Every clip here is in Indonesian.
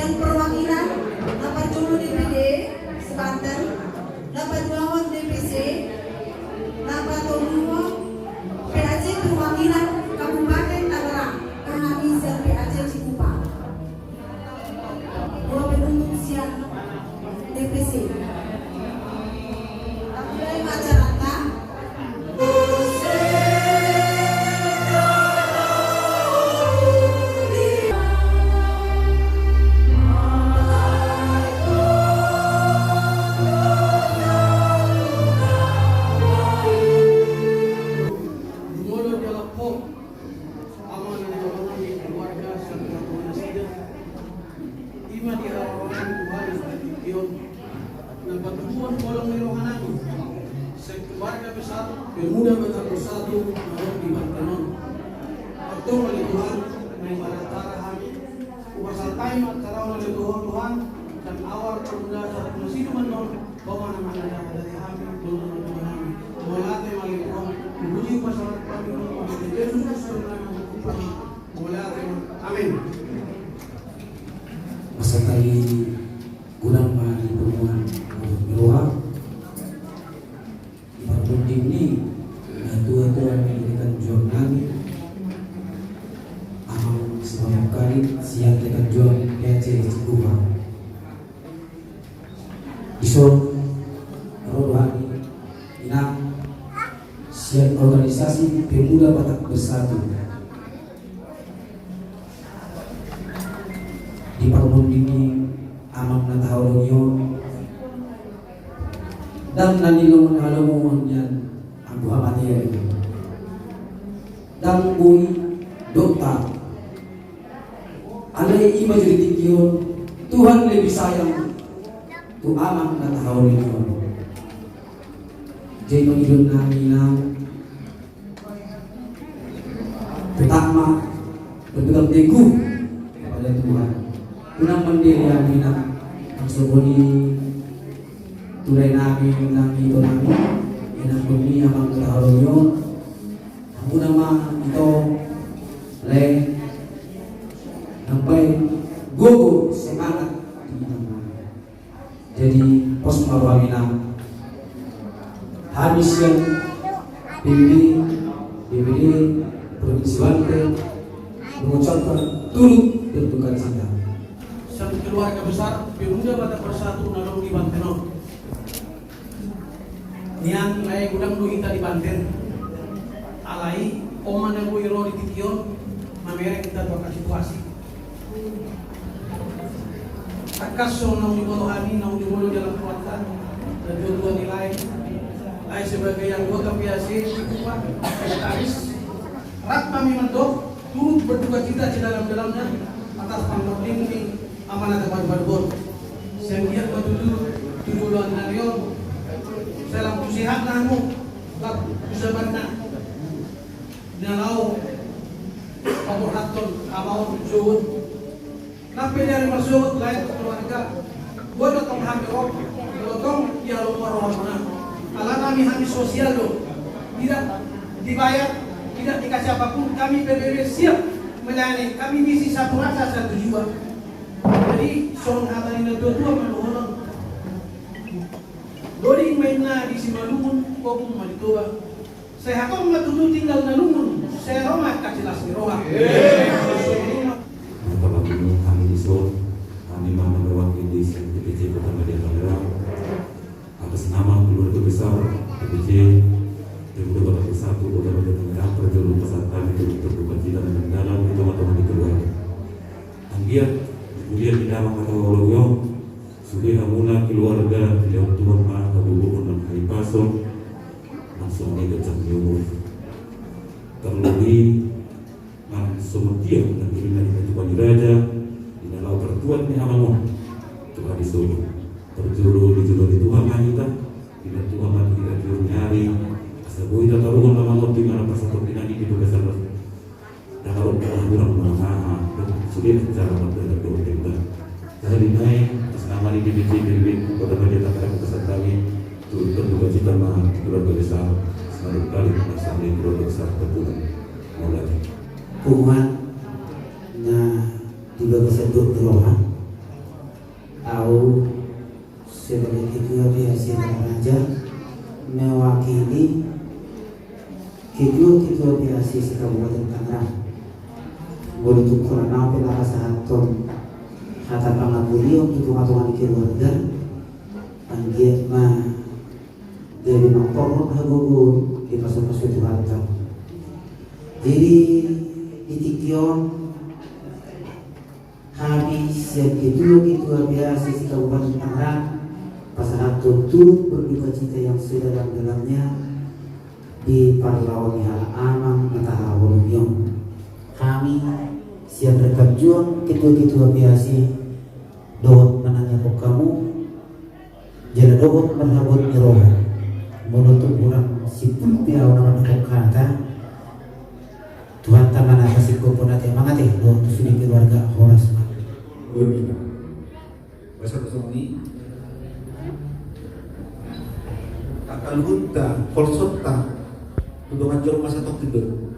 Yang perwakilan 80 DPD sebanten, 82 DPC, 82 PAC perwakilan Kabupaten Tangerang, Kanamis dan PAC Cikupa. 2 penuntut siang DPC. Mulai masyarakat. Keluarga besar Pemuda Batak Bersatu Nalong di Bantenon. Waktu oleh Tuhan mengibaratkan kami upasal time atau oleh Tuhan dan awal pemuda saat masih menon bahwa nama-nama dari kami belum kami mulai mali Tuhan memuji pasal kami oleh Yesus Kristus mulai amin. Masa kali gudang mari pertemuan doa ini tua-tua menjadikan juang kami amal sebelum kali siang tekan juang PAC Cikupa iso rohani inang siang organisasi Pemuda Batak Bersatu di Parmondini amang natahorongyo dan nanilong halamuan yan ang buha materi dan bui dokta alay iba juridik yun Tuhan lebih sayang tu amang na tahon ninyo jay pangilon namin ng pertama berpegang teguh kepada Tuhan unang mandirian ang suboni tulay namin ng ito namin inagpuni ang katahalo nyo ang unang ito lay nampay gugo semangat jadi pos mabawin na habis yang BPD Provinsi Banten mengucapkan turut berduka cita satu keluarga besar Pemuda Batak Bersatu Nalong di Bantenon. Niang lay gudang do kita di Banten alai oman yang gue iro di Tikion mamere kita bakal situasi akaso nang dimolo ani nang dimolo dalam perbuatan dan dua nilai ay sebagai anggota PAC Cikupa sekretaris rak kami mentok turut berduka cita di dalam-dalamnya atas pangmording amanat baru-baru sehingga tujuan narion dalam kusihat namu tak bisa banyak nalau pamorhaton amau suhud nape dari masuk lain keluarga gua datang hamil datang ya lumar mana ala kami hamil sosial lo tidak dibayar tidak dikasih apapun kami PBB siap melayani kami misi satu rasa satu jiwa jadi son hatani dua menolong Dori main na di Simalungun ko kung malitoba. Saya hakong matuto tinggal na lungun. Saya romat kacilas ni roha. Kapag kami diso, kami mga mewakili sa DPC Kota Medan Tangerang. Atas nama keluarga besar DPC Pemuda Batak Bersatu Kota Medan Tangerang, perjalanan pesan kami untuk berduka cita dan mendalam di teman-teman di keluarga. Anggiat kemudian di dalam kata Ologyo sudah mula keluarga yang Tuhan maha kabulun dan hari pasok langsung dikecam nyumur terlebih langsung tiang dan kiriman di Tuhan Raja di dalam pertuan ni amamu Tuhan disuruh terjuru di Tuhan kita tidak Tuhan mati kita juru nyari asal kita taruhan lama waktu mana pasok pinani itu besar dan kalau kurang mengalah dan sulit cara memperbaiki Tuhan jadi naik nama di DPC Kota Medan Tangerang pesan kami turut berduka cita maha keluarga besar selalu kali bersama keluarga besar Kepulan mulai kuman na tiga kesedut terohan tahu sebagai ketua PAC Raja mewakili ketua PAC Kabupaten Tangerang untuk kurang pelaksanakan kata pangabuli untuk tuan keluarga anggiat dari mengkorok hagugun di pasal-pasal Tuhan. Jadi itikyon kami siap ketua PAC Kabupaten Tangerang pasangan turut berduka cita yang sedalam-dalamnya di parlawan hal amang matahawalumyong. Kami siap rekam juang ketua PAC dohot menanya kok kamu jala dohot merhabut nyeroh menutup orang sipul piau nama kata Tuhan tangan atas ikut ponate mangate dohot sudah keluarga horas Lumina. Bahasa ini akan gunta, polsota, untuk ngajar masa tok tidur,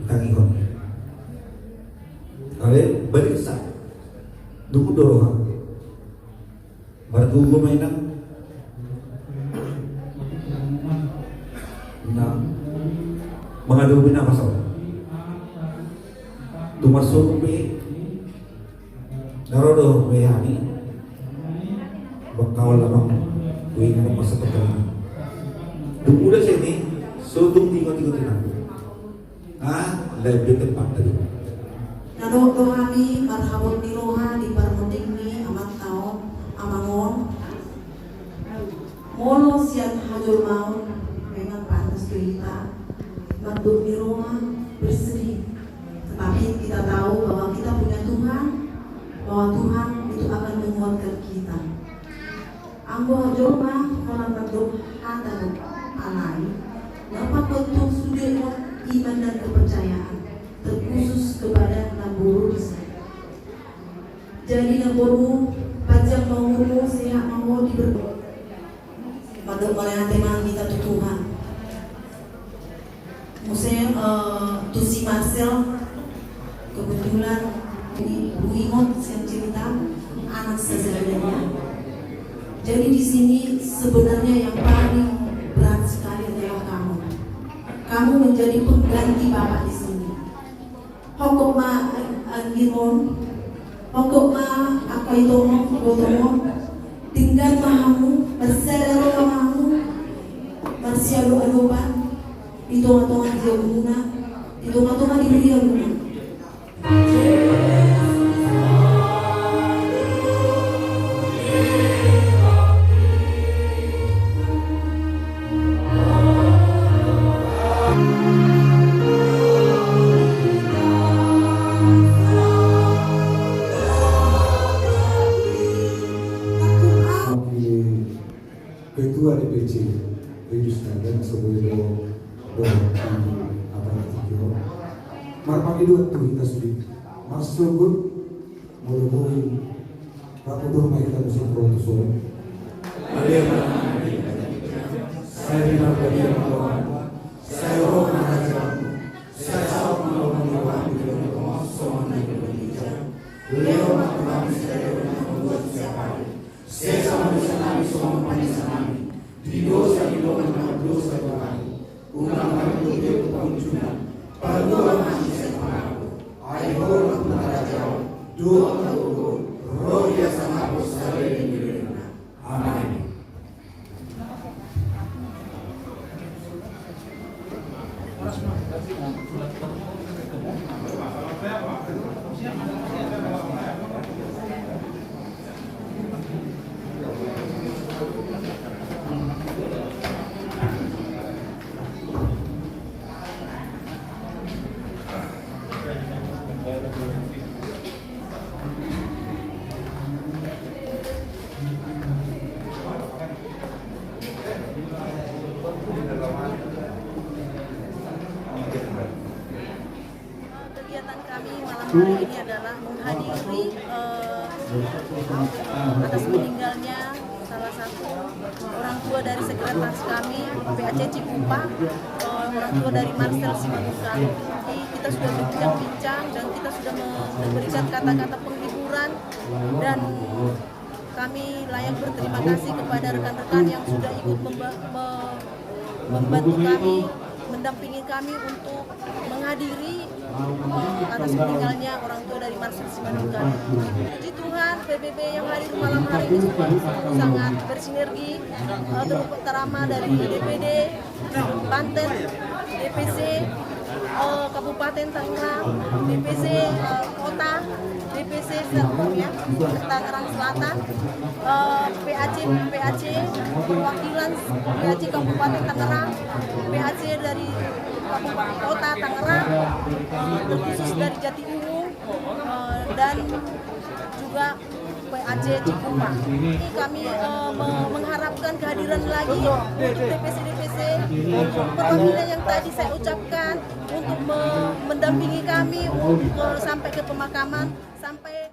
tangihon. Kalian balik sah, dulu doang. Baru gue mainan, nah, mengadu bina masalah. Tu masuk be. Narodo wehani bakal lamang wing masa tekan. Udah sini sudung tiga tinang. Lebih tepat tadi. Narodo kami marhabut niroha di parmuting ni amat taon amangon. Molo sian hajur maut memang pantas kita manduk niroha bersedih. Tetapi kita tahu bahwa kita punya Tuhan, bahwa Tuhan itu akan menguatkan kita. Anggo hajoma orang bentuk atau alai dapat bentuk sudut iman dan kepercayaan terkhusus kepada naburu saya. Jadi naburu panjang umurmu sehat mau diberkati. Pada oleh teman kita Tuhan. Musim Tusi Marcel kebetulan ini Bu Imot yang cerita anak sejarahnya. Jadi di sini sebenarnya yang paling berat sekali adalah kamu. Kamu menjadi pengganti bapak di sini. Hokok ma angimon, hokok ma akaitomo, gotomo, tinggal mahamu, bersedero mahamu, bersialu alupan, ditonga-tonga dia guna, ditonga-tonga di dia guna. Ketua DPC Regis dan sebelum apa itu marpagi dua tuh kita sudah masuk mulai aku bermain kita musim produser saya bilang bagian melawan saya orang mengajar saya tahu melawan melawan di dalam semua naik berbicara beliau melakukan saya membuat siapa saya sama dengan semua panisah di dosa dosa kami ulang itu pengunjungan pada manusia pengaku ayo mengajar doa roh ya sama besar ini amin. Kegiatan kami malam hari ini adalah menghadiri atas meninggalnya salah satu orang tua dari sekretaris kami PAC Cikupa, orang tua dari Marcel Simanjuntak. Jadi kita sudah berbincang-bincang dan kita sudah memberikan kata-kata penghiburan dan kami layak berterima kasih kepada rekan-rekan yang sudah ikut membantu kami, mendampingi kami untuk menghadiri atas meninggalnya orang tua dari Marcel Simanjuntak. Puji Tuhan, PBB yang hadir malam hari ini sangat bersinergi, terutama dari DPD Banten, DPC Kabupaten Tangerang, DPC Kota, DPC Tangerang Selatan, PAC, perwakilan PAC Kabupaten Tangerang, PAC dari Kabupaten Kota Tangerang, terkhusus dari Jatiuhung, dan juga PAC Cikupa. Ini kami mengharapkan kehadiran lagi untuk DPC perwakilan yang tadi saya ucapkan untuk mendampingi kami sampai ke pemakaman, sampai